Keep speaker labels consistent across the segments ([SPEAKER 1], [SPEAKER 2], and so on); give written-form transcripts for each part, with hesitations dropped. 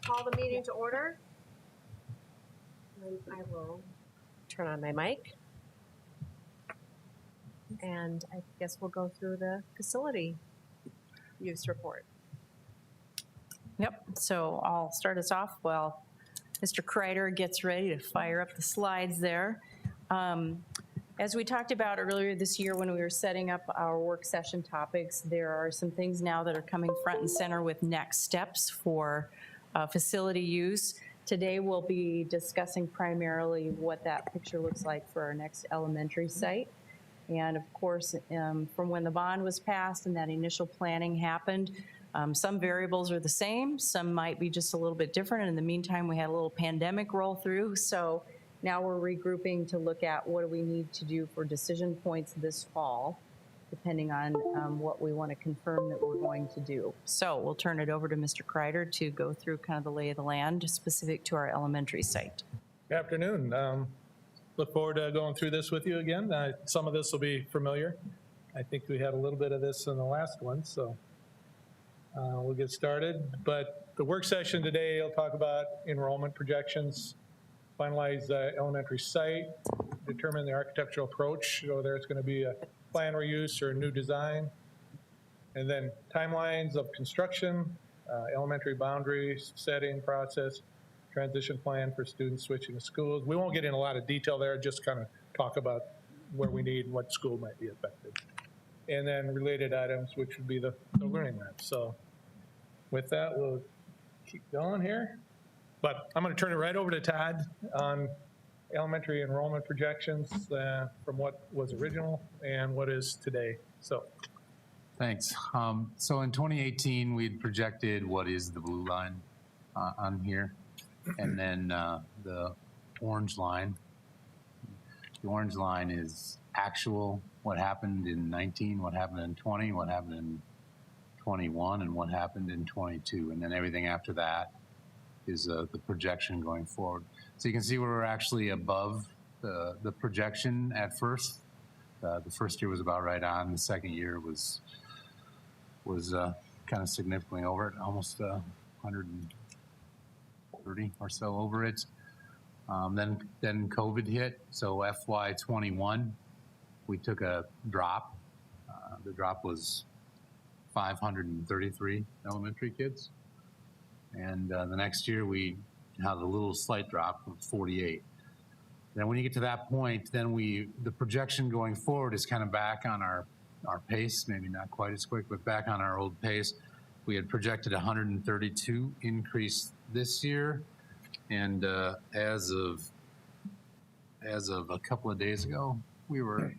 [SPEAKER 1] call the meeting to order. And I will turn on my mic. And I guess we'll go through the facility use report.
[SPEAKER 2] Yep, so I'll start us off while Mr. Kreider gets ready to fire up the slides there. As we talked about earlier this year when we were setting up our work session topics, there are some things now that are coming front and center with next steps for facility use. Today we'll be discussing primarily what that picture looks like for our next elementary site. And of course, from when the bond was passed and that initial planning happened, some variables are the same, some might be just a little bit different. And in the meantime, we had a little pandemic roll through. So now we're regrouping to look at what do we need to do for decision points this fall, depending on what we want to confirm that we're going to do. So we'll turn it over to Mr. Kreider to go through kind of the lay of the land specific to our elementary site.
[SPEAKER 3] Good afternoon. Look forward to going through this with you again. Some of this will be familiar. I think we had a little bit of this in the last one, so we'll get started. But the work session today, I'll talk about enrollment projections, finalize the elementary site, determine the architectural approach, whether it's going to be a plan reuse or a new design, and then timelines of construction, elementary boundaries, setting process, transition plan for students switching to schools. We won't get in a lot of detail there, just kind of talk about where we need and what school might be affected. And then related items, which would be the learning lab. So with that, we'll keep going here. But I'm going to turn it right over to Todd on elementary enrollment projections from what was original and what is today. So.
[SPEAKER 4] Thanks. So in 2018, we'd projected what is the blue line on here, and then the orange line. The orange line is actual, what happened in 19, what happened in 20, what happened in 21, and what happened in 22. And then everything after that is the projection going forward. So you can see we're actually above the projection at first. The first year was about right on. The second year was kind of significantly over it, almost 130 or so over it. Then COVID hit, so FY21, we took a drop. The drop was 533 elementary kids. And the next year we had a little slight drop of 48. Then when you get to that point, then the projection going forward is kind of back on our pace, maybe not quite as quick, but back on our old pace. We had projected 132 increase this year. And as of a couple of days ago, we were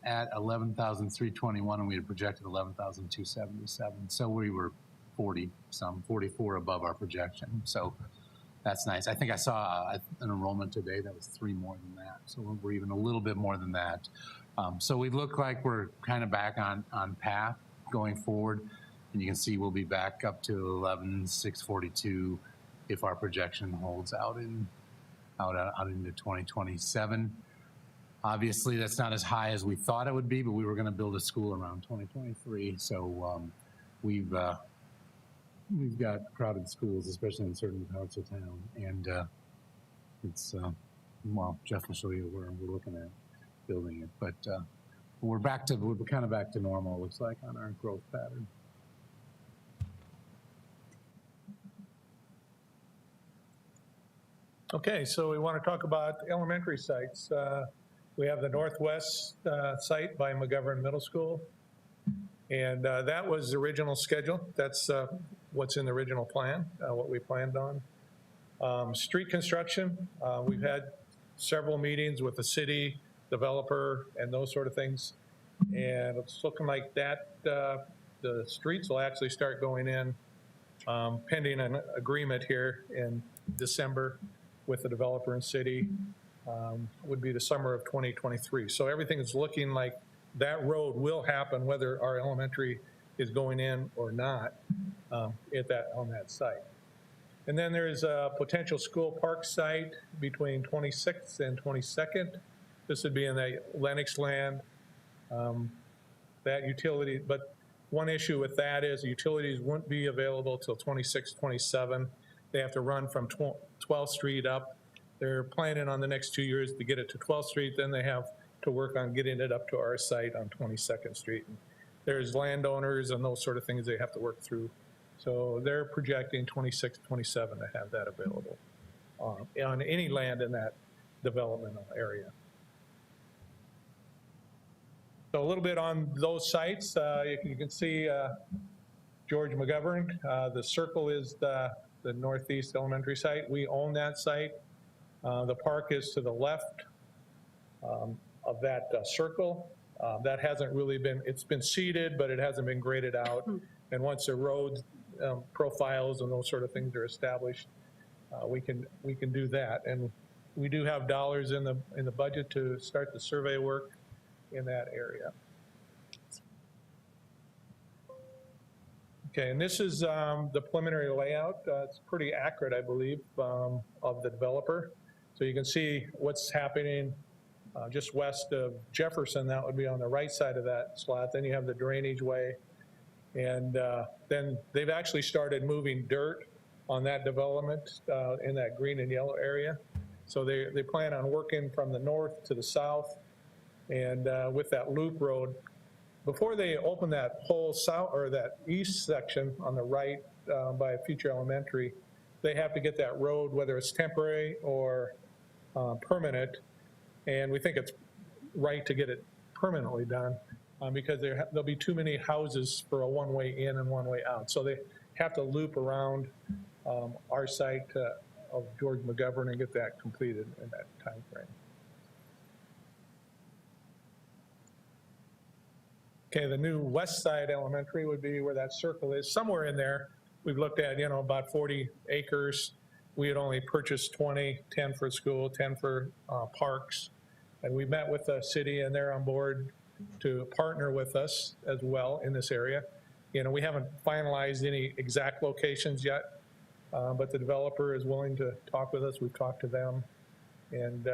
[SPEAKER 4] at 11,321 and we had projected 11,277. So we were 44 above our projection. So that's nice. I think I saw an enrollment today that was 3 more than that. So we're even a little bit more than that. So we look like we're kind of back on path going forward. And you can see we'll be back up to 11,642 if our projection holds out into 2027. Obviously, that's not as high as we thought it would be, but we were going to build a school around 2023. So we've got crowded schools, especially in certain parts of town, and it's well, Jeff will show you where we're looking at building it, but we're kind of back to normal. It looks like on our growth pattern.
[SPEAKER 3] Okay, so we want to talk about elementary sites. We have the northwest site by McGovern Middle School, and that was the original schedule. That's what's in the original plan, what we planned on. Street construction, we've had several meetings with the city, developer, and those sort of things, and it's looking like that the streets will actually start going in pending an agreement here in December with the developer and city. Would be the summer of 2023. So everything is looking like that road will happen whether our elementary is going in or not on that site. And then there's a potential school park site between 26th and 22nd. This would be in the Lennox land, that utility, but One issue with that is utilities wouldn't be available till 26, 27. They have to run from 12th Street up. They're planning on the next 2 years to get it to 12th Street, then they have to work on getting it up to our site on 22nd Street. There's landowners and those sort of things they have to work through. So they're projecting 26, 27 to have that available on any land in that developmental area. So a little bit on those sites. You can see George McGovern. The circle is the Northeast Elementary site. We own that site. The park is to the left of that circle. That hasn't really been, it's been seeded, but it hasn't been graded out. And once the road profiles and those sort of things are established, we can do that. And we do have dollars in the budget to start the survey work in that area. Okay, and this is the preliminary layout. It's pretty accurate, I believe, of the developer. So you can see what's happening just west of Jefferson. That would be on the right side of that slot. Then you have the drainage way. And then they've actually started moving dirt on that development in that green and yellow area. So they plan on working from the north to the south. And with that loop road, before they open that whole south or that east section on the right by Future Elementary, they have to get that road, whether it's temporary or permanent. And we think it's right to get it permanently done because there'll be too many houses for a one-way in and one-way out. So they have to loop around our site of George McGovern and get that completed in that time frame. Okay, the new West Side Elementary would be where that circle is, somewhere in there. We've looked at, about 40 acres. We had only purchased 20, 10 for school, 10 for parks. And we met with the city and they're on board to partner with us as well in this area. We haven't finalized any exact locations yet, but the developer is willing to talk with us. We've talked to them. And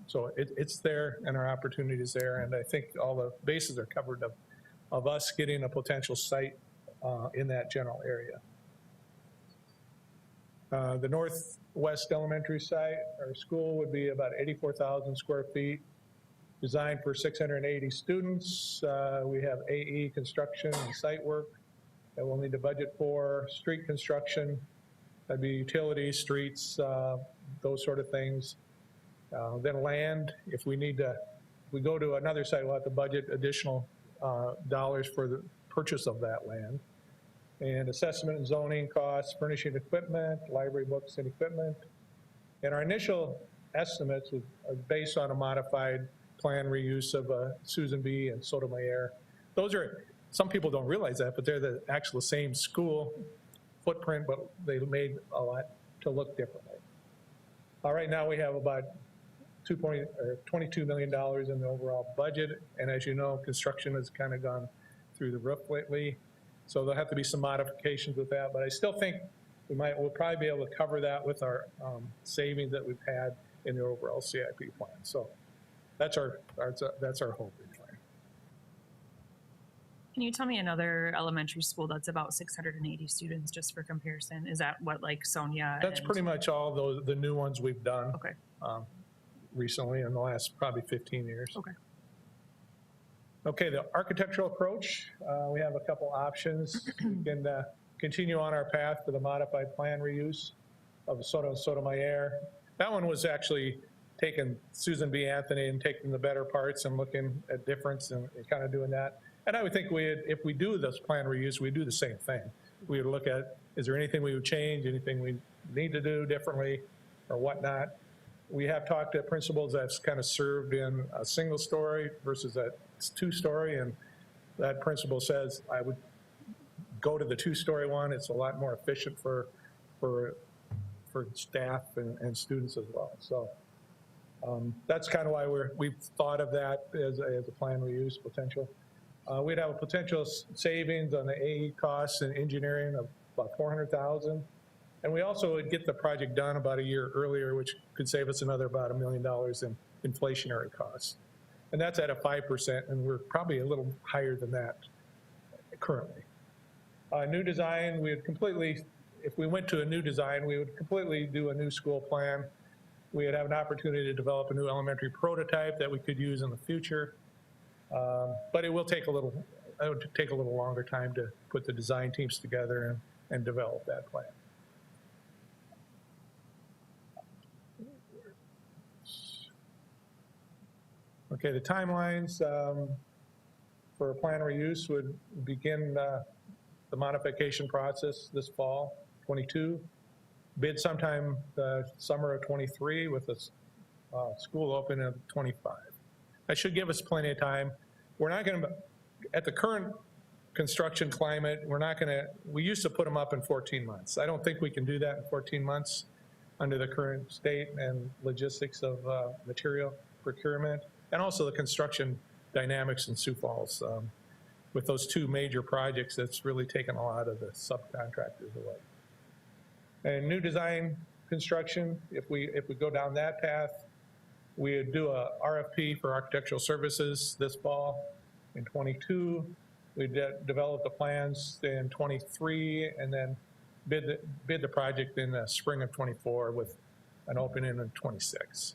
[SPEAKER 3] so it's there and our opportunity is there. And I think all the bases are covered of us getting a potential site in that general area. The Northwest Elementary site or school would be about 84,000 square feet, designed for 680 students. We have AE construction and site work that we'll need to budget for, street construction, that'd be utilities, streets, those sort of things. Then land, if we go to another site, we'll have to budget additional dollars for the purchase of that land. And assessment and zoning costs, furnishing equipment, library books and equipment. And our initial estimates are based on a modified plan reuse of Susan B. and Sotomayor. Those are, some people don't realize that, but they're the actual same school footprint, but they made a lot to look differently. Right now we have about $22 million in the overall budget. And as you know, construction has kind of gone through the roof lately. So there'll have to be some modifications with that, but I still think we'll probably be able to cover that with our savings that we've had in the overall CIP plan. So that's our hope.
[SPEAKER 5] Can you tell me another elementary school that's about 680 students, just for comparison? Is that what, like Sonia?
[SPEAKER 3] That's pretty much all the new ones we've done.
[SPEAKER 5] Okay.
[SPEAKER 3] Recently in the last probably 15 years.
[SPEAKER 5] Okay.
[SPEAKER 3] Okay, the architectural approach, we have a couple options. We can continue on our path for the modified plan reuse of Soto and Sotomayor. That one was actually taking Susan B. Anthony and taking the better parts and looking at difference and kind of doing that. And I would think if we do this plan reuse, we do the same thing. We would look at, is there anything we would change, anything we need to do differently or whatnot? We have talked to principals that's kind of served in a single story versus a two-story, and that principal says, I would go to the two-story one. It's a lot more efficient for staff and students as well. So that's kind of why we've thought of that as a plan reuse potential. We'd have a potential savings on the AE costs and engineering of about $400,000. And we also would get the project done about a year earlier, which could save us another about $1 million in inflationary costs. And that's at a 5%, and we're probably a little higher than that currently. New design, we would completely, if we went to a new design, we would completely do a new school plan. We would have an opportunity to develop a new elementary prototype that we could use in the future. But it would take a little longer time to put the design teams together and develop that plan. Okay, the timelines for plan reuse would begin the modification process this fall, 22. Bid sometime summer of 23 with the school open in 25. That should give us plenty of time. We're not going to, at the current construction climate, we're not going to, we used to put them up in 14 months. I don't think we can do that in 14 months under the current state and logistics of material procurement, and also the construction dynamics in Sioux Falls. With those two major projects, that's really taken a lot of the subcontractors away. And new design construction, if we go down that path, we would do a RFP for architectural services this fall in 22. We develop the plans in 23, and then bid the project in the spring of 24 with an opening in 26.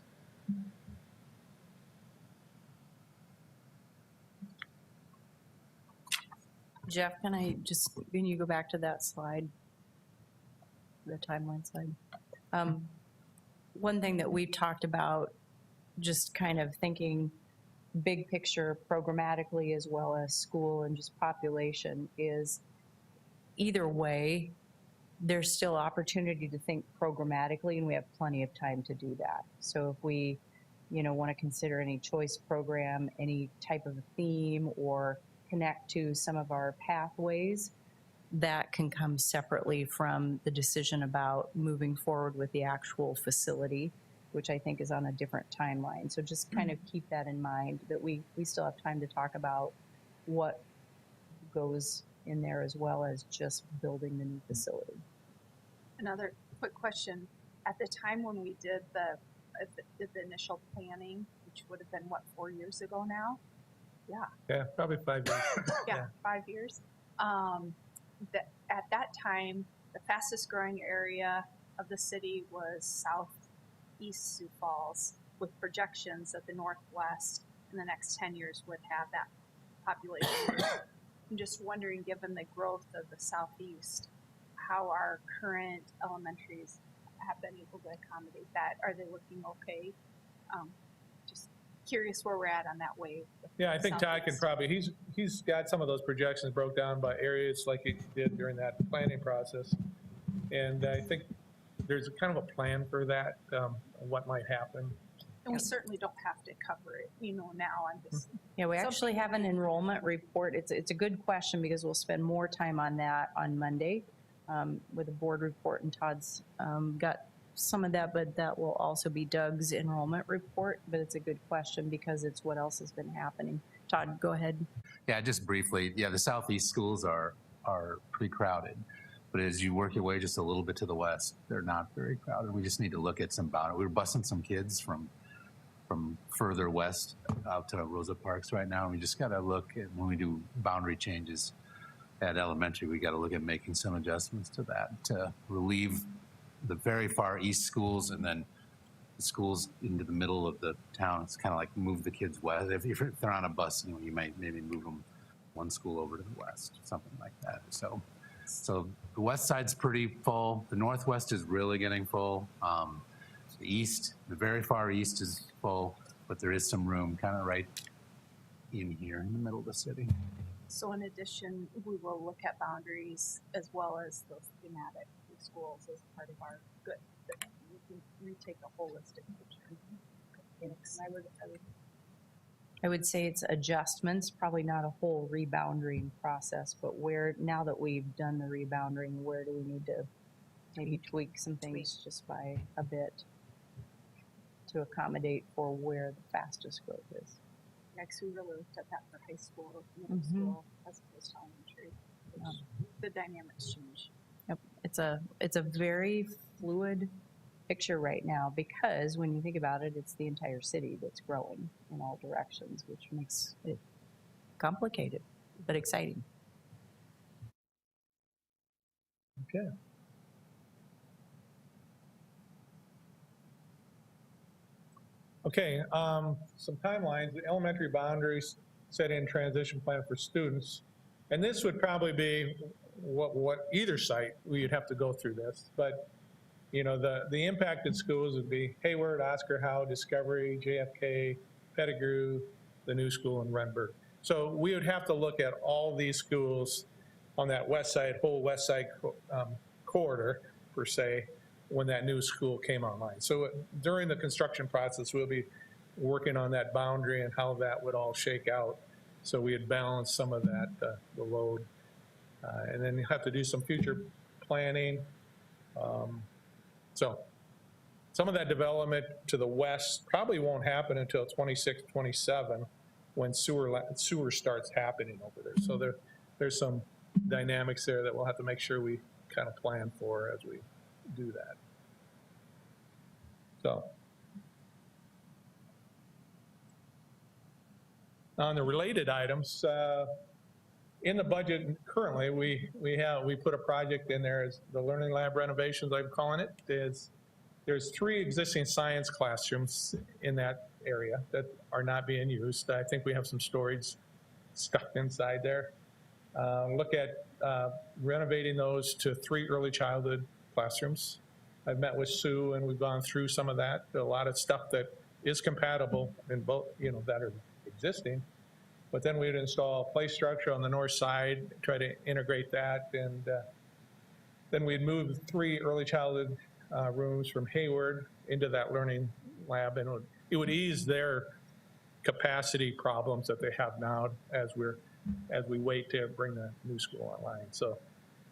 [SPEAKER 2] Jeff, can you go back to that slide? The timeline slide. One thing that we've talked about, just kind of thinking big picture programmatically as well as school and just population, is either way, there's still opportunity to think programmatically, and we have plenty of time to do that. So if we, want to consider any choice program, any type of theme, or connect to some of our pathways, that can come separately from the decision about moving forward with the actual facility, which I think is on a different timeline. So just kind of keep that in mind, that we still have time to talk about what goes in there as well as just building the new facility.
[SPEAKER 6] Another quick question. At the time when we did the initial planning, which would have been, 4 years ago now?
[SPEAKER 3] Yeah, probably 5 years.
[SPEAKER 6] Yeah, 5 years. At that time, the fastest growing area of the city was southeast Sioux Falls, with projections that the Northwest in the next 10 years would have that population. I'm just wondering, given the growth of the Southeast, how our current elementaries have been able to accommodate that. Are they looking okay? Just curious where we're at on that wave.
[SPEAKER 3] Yeah, I think Todd can probably, he's got some of those projections broke down by areas like he did during that planning process. And I think there's kind of a plan for that, what might happen.
[SPEAKER 6] And we certainly don't have to cover it, now. I'm just.
[SPEAKER 2] Yeah, we actually have an enrollment report. It's a good question, because we'll spend more time on that on Monday with a board report, and Todd's got some of that, but that will also be Doug's enrollment report. But it's a good question because it's what else has been happening. Todd, go ahead.
[SPEAKER 4] Yeah, just briefly. Yeah, the southeast schools are pretty crowded, but as you work your way just a little bit to the west, they're not very crowded. We just need to look at some boundaries. We're busing some kids from further west out to Rosa Parks right now. And we just got to look at, when we do boundary changes at elementary, we got to look at making some adjustments to that to relieve the very far east schools, and then the schools into the middle of the town. It's kind of like move the kids west. If they're on a bus, you might maybe move them one school over to the west, something like that. So the west side's pretty full. The northwest is really getting full. The east, the very far east is full, but there is some room kind of right in here in the middle of the city.
[SPEAKER 6] So in addition, we will look at boundaries as well as those thematic schools as part of our good. We take a holistic picture. Yes.
[SPEAKER 2] I would say it's adjustments, probably not a whole rebounding process, but where, now that we've done the rebounding, where do we need to maybe tweak some things just by a bit to accommodate for where the fastest growth is.
[SPEAKER 6] Next, we really looked at that for high school, middle school, as opposed to elementary, which the dynamics change.
[SPEAKER 2] Yep, it's a very fluid picture right now, because when you think about it, it's the entire city that's growing in all directions, which makes it complicated but exciting.
[SPEAKER 3] Okay. Okay, some timelines, the elementary boundaries, set in transition plan for students. And this would probably be what either site, we'd have to go through this. But, you know, the impacted schools would be Hayward, Oscar Howe, Discovery, JFK, Pettigrew, the new school in Renberg. So we would have to look at all these schools on that west side, whole west side corridor, per se, when that new school came online. So during the construction process, we'll be working on that boundary and how that would all shake out. So we had balanced some of that, the load. And then you have to do some future planning. So some of that development to the west probably won't happen until 26, 27, when sewer starts happening over there. So there's some dynamics there that we'll have to make sure we kind of plan for as we do that. So on the related items, in the budget currently, we put a project in there as the learning lab renovations, I'm calling it. There's 3 existing science classrooms in that area that are not being used. I think we have some storage stuff inside there. Look at renovating those to 3 early childhood classrooms. I've met with Sue and we've gone through some of that. A lot of stuff that is compatible in both, you know, that are existing. But then we'd install a play structure on the north side, try to integrate that. And then we'd move 3 early childhood rooms from Hayward into that learning lab. And it would ease their capacity problems that they have now as we wait to bring the new school online. So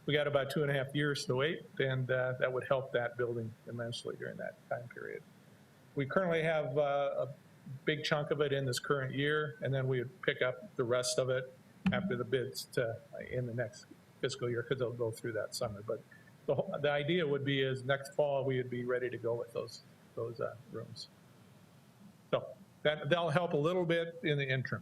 [SPEAKER 3] we got about 2.5 years to wait, and that would help that building immensely during that time period. We currently have a big chunk of it in this current year, and then we would pick up the rest of it after the bids in the next fiscal year, because they'll go through that summer. But the idea would be is next fall we would be ready to go with those rooms. So that'll help a little bit in the interim.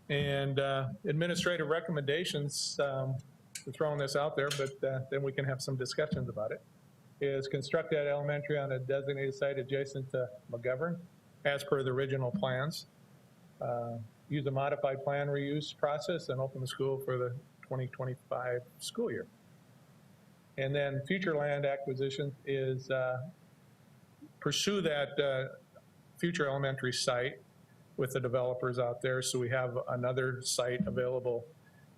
[SPEAKER 3] And administrative recommendations, we're throwing this out there, but then we can have some discussions about it, is construct that elementary on a designated site adjacent to McGovern, as per the original plans. Use a modified plan reuse process and open the school for the 2025 school year. And then future land acquisition is pursue that future elementary site with the developers out there, so we have another site available.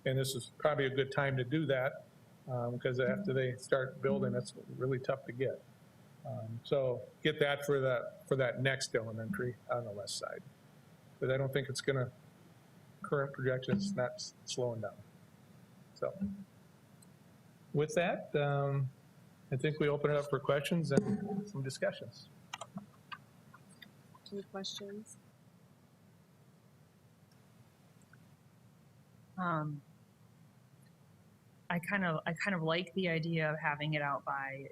[SPEAKER 3] And this is probably a good time to do that, because after they start building, it's really tough to get. So get that for that next elementary on the west side. But I don't think it's gonna, current projections not slowing down. So with that, I think we open it up for questions and some discussions.
[SPEAKER 1] Any questions?
[SPEAKER 5] I kind of like the idea of having it out by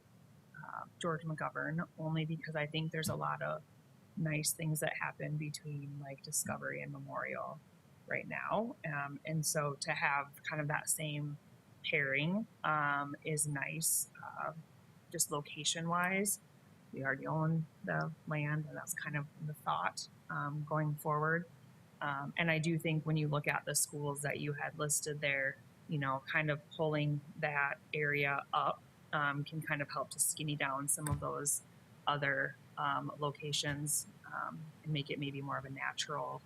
[SPEAKER 5] George McGovern, only because I think there's a lot of nice things that happen between like Discovery and Memorial right now. And so to have kind of that same pairing is nice, just location wise. We already own the land, and that's kind of the thought going forward. And I do think when you look at the schools that you had listed there, you know, kind of pulling that area up can kind of help to skinny down some of those other locations and make it maybe more of a natural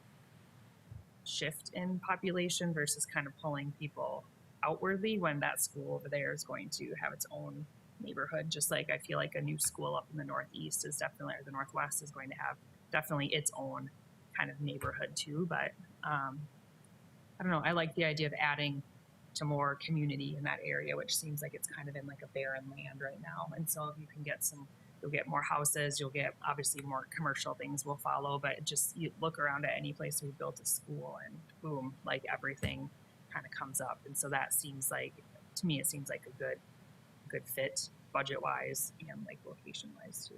[SPEAKER 5] shift in population versus kind of pulling people outwardly when that school over there is going to have its own neighborhood. Just like I feel like a new school up in the Northeast is definitely, or the Northwest is going to have definitely its own kind of neighborhood too. But I don't know, I like the idea of adding to more community in that area, which seems like it's kind of in like a barren land right now. And so if you can get you'll get more houses, you'll get obviously more commercial things will follow, but just you look around at any place we built a school and boom, like everything kind of comes up. And so that seems like, to me, it seems like a good fit budget wise and like location wise too.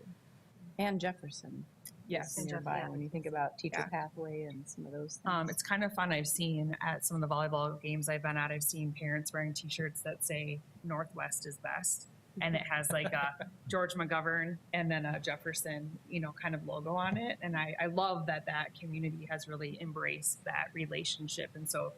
[SPEAKER 2] And Jefferson.
[SPEAKER 5] Yes.
[SPEAKER 2] is Nearby,
[SPEAKER 1] yeah.
[SPEAKER 2] when you think about teacher
[SPEAKER 5] Yeah.
[SPEAKER 2] pathway and some of those things.
[SPEAKER 5] It's kind of fun. I've seen at some of the volleyball games I've been at, I've seen parents wearing T-shirts that say Northwest is best, and it has like a George McGovern and then a Jefferson, kind of logo on it. And I love that community has really embraced that relationship. And so,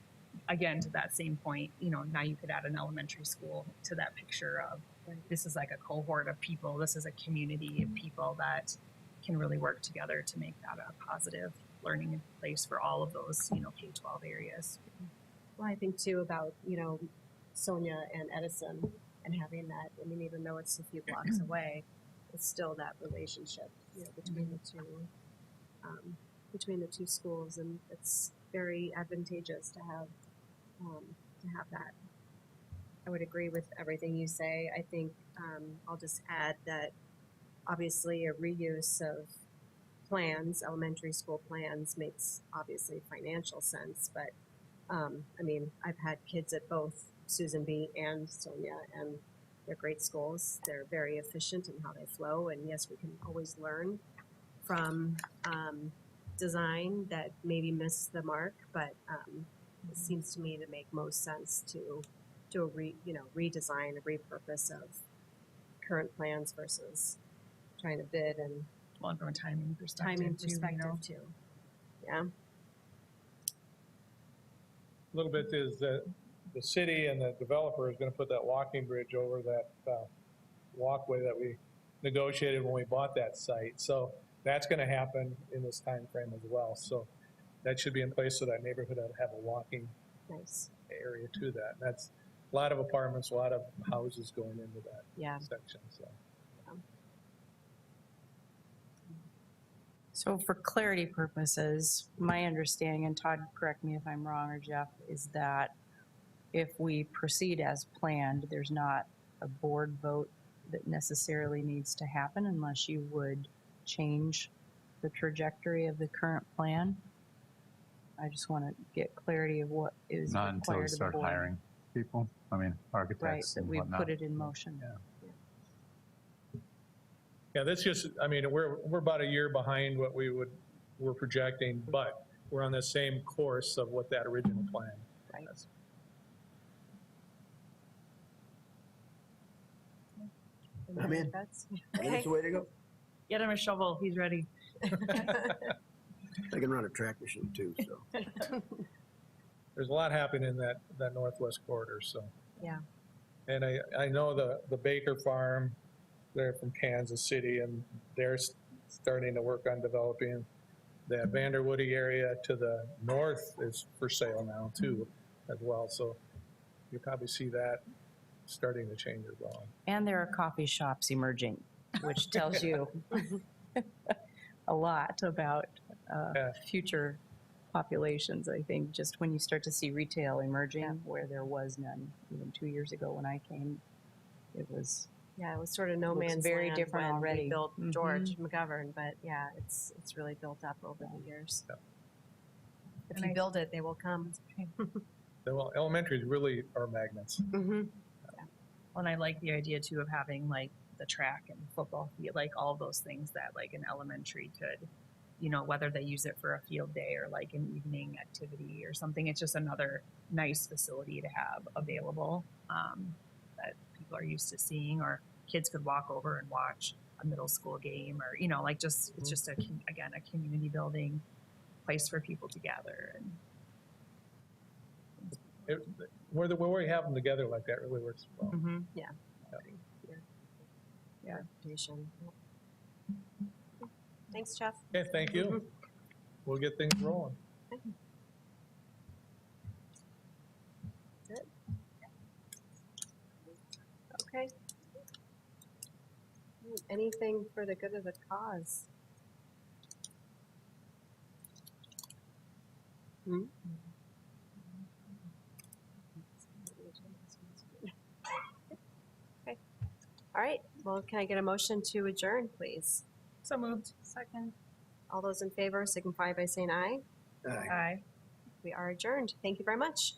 [SPEAKER 5] again, to that same point, now you could add an elementary school to that picture of this is like a cohort of people. This is a community of people that can really work together to make that a positive learning place for all of those, K-12 areas.
[SPEAKER 1] Well, I think too about, Sonia and Edison and having that, I mean, even though it's a few blocks away, it's still that relationship, between the two schools, and it's very advantageous to have that. I would agree with everything you say. I think, I'll just add that obviously a reuse of plans, elementary school plans, makes obviously financial sense, but I mean, I've had kids at both Susan B. and Sonia, and they're great schools. They're very efficient in how they flow, and yes, we can always learn from design that maybe missed the mark, but it seems to me to make most sense to redesign, a repurpose of current plans versus trying to bid and
[SPEAKER 5] Well, from a timing perspective,
[SPEAKER 1] timing
[SPEAKER 5] too,
[SPEAKER 1] perspective too. Yeah.
[SPEAKER 3] A little bit is that the city and the developer is going to put that walking bridge over that walkway that we negotiated when we bought that site. So that's going to happen in this time frame as well. So that should be in place so that neighborhood will have a walking
[SPEAKER 1] Nice.
[SPEAKER 3] area to that. And that's a lot of apartments, a lot of houses going into that
[SPEAKER 1] Yeah.
[SPEAKER 3] section. So
[SPEAKER 2] So for clarity purposes, my understanding, and Todd, correct me if I'm wrong, or Jeff, is that if we proceed as planned, there's not a board vote that necessarily needs to happen unless you would change the trajectory of the current plan. I just want to get clarity of what is
[SPEAKER 4] Not until we
[SPEAKER 2] required of the
[SPEAKER 4] start
[SPEAKER 2] board.
[SPEAKER 4] hiring people,
[SPEAKER 2] Right,
[SPEAKER 4] architects
[SPEAKER 2] that
[SPEAKER 4] and
[SPEAKER 2] we
[SPEAKER 4] whatnot.
[SPEAKER 2] put it in motion.
[SPEAKER 4] Yeah.
[SPEAKER 3] yeah, that's just, I mean, we're about a year behind what we're projecting, but we're on the same course of what that original plan
[SPEAKER 2] Right.
[SPEAKER 3] was.
[SPEAKER 7] I'm in.
[SPEAKER 1] That's,
[SPEAKER 7] I think
[SPEAKER 1] okay.
[SPEAKER 7] it's the way to go.
[SPEAKER 5] Get him a shovel. He's ready.
[SPEAKER 7] I can run a track machine too, so.
[SPEAKER 3] There's a lot happening in that northwest corridor, so.
[SPEAKER 1] Yeah.
[SPEAKER 3] And I know the Baker Farm, they're from Kansas City, and they're starting to work on developing. The Vanderwoody area to the north is for sale now too, as well. So you'll probably see that starting to change as well.
[SPEAKER 2] And there are coffee shops emerging, which tells you a lot about
[SPEAKER 3] Yeah.
[SPEAKER 2] future populations, I think, just when you start to see retail emerging where there was none even 2 years ago when I came. It was,
[SPEAKER 1] Yeah, it was sort of no
[SPEAKER 2] Looks
[SPEAKER 1] man's
[SPEAKER 2] very
[SPEAKER 1] land
[SPEAKER 2] different
[SPEAKER 1] when
[SPEAKER 2] already.
[SPEAKER 1] we built
[SPEAKER 2] Mhm.
[SPEAKER 1] George McGovern, but yeah, it's really built up over the years.
[SPEAKER 3] Yeah.
[SPEAKER 1] If
[SPEAKER 5] And
[SPEAKER 1] you
[SPEAKER 5] I-
[SPEAKER 1] build it, they will come.
[SPEAKER 3] Well, elementaries really are magnets.
[SPEAKER 1] Mm-hmm.
[SPEAKER 5] And I like the idea too of having like the track and football field, like all of those things that like an elementary could, whether they use it for a field day or like an evening activity or something. It's just another nice facility to have available that people are used to seeing, or kids could walk over and watch a middle school game, or it's just again a community building place for people to gather. And
[SPEAKER 3] Where we have them together like that really works well.
[SPEAKER 1] Yeah.
[SPEAKER 5] Yeah.
[SPEAKER 1] Reputation. Thanks, Jeff.
[SPEAKER 3] Okay, thank you. We'll get things rolling.
[SPEAKER 1] That's it. Okay. Anything for the good of the cause? Hmm? Okay. All right. Well, can I get a motion to adjourn, please?
[SPEAKER 5] so moved. Second.
[SPEAKER 1] All those in favor signify by saying aye.
[SPEAKER 7] Aye.
[SPEAKER 5] Aye.
[SPEAKER 1] We are adjourned. Thank you very much.